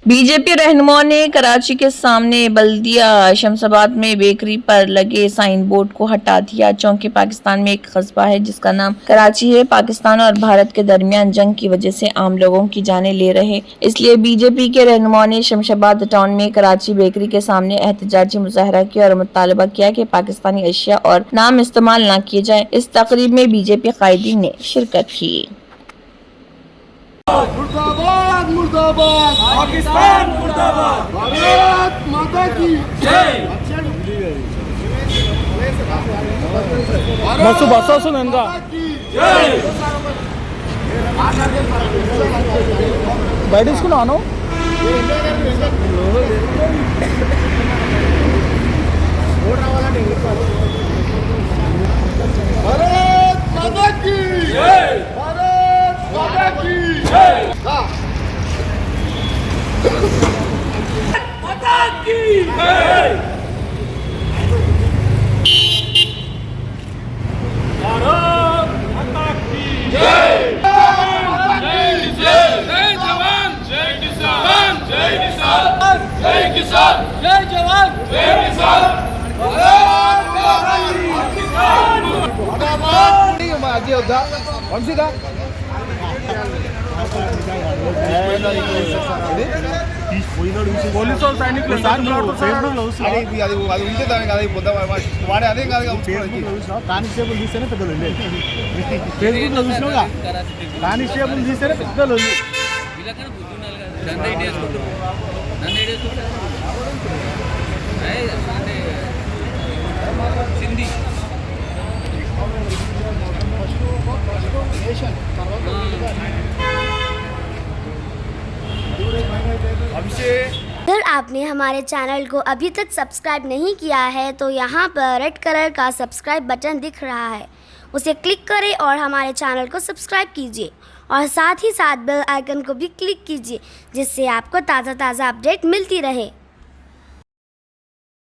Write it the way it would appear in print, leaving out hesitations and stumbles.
BJP रहनुमाओं ने कराची के सामने बल्दिया शमशाबाद में बेकरी पर लगे साइन बोर्ड को हटा दिया। चूंकि पाकिस्तान में एक कस्बा है जिसका नाम कराची है, पाकिस्तान और भारत के दरमियान जंग की वजह से आम लोगों की जानें ले रहे, इसलिए बीजेपी के रहनुमाओं ने शमशाबाद टाउन में कराची बेकरी के सामने एहतजाजी मुजाहरा किया और मुतालबा किया कि पाकिस्तानी अशिया और नाम इस्तेमाल न किए जाए। इस तकरीब में बीजेपी कायदीन ने शिरकत की। मुर्दाबाद मुर्दाबाद पाकिस्तान मुर्दाबाद, भारत माता की जय। भारत बस सुनंदा की जय। బయట తీసుకున్నాను भारत माता की जय। भारत माता की जय। हाँ। माता की जय। भारत माता की जय। जय जवान, जय किसान, जय किसान, जय किसान, जय जवान, जय किसान। అది వద్దా వంశీదా పోలీసు సైనికులు అది ఉంటే దాని కదా పొద్దు వాడే అదే కాదు కానిస్టేబుల్ తీస్తేనే పెద్దలు ఫేస్బుక్లో చూసినావుగా కానిస్టేబుల్ తీస్తేనే పెద్దలు సింధీ अगर आपने हमारे चैनल को अभी तक सब्सक्राइब नहीं किया है तो यहाँ पर रेड कलर का सब्सक्राइब बटन दिख रहा है, उसे क्लिक करें और हमारे चैनल को सब्सक्राइब कीजिए और साथ ही साथ बेल आइकन को भी क्लिक कीजिए जिससे आपको ताज़ा अपडेट मिलती रहे।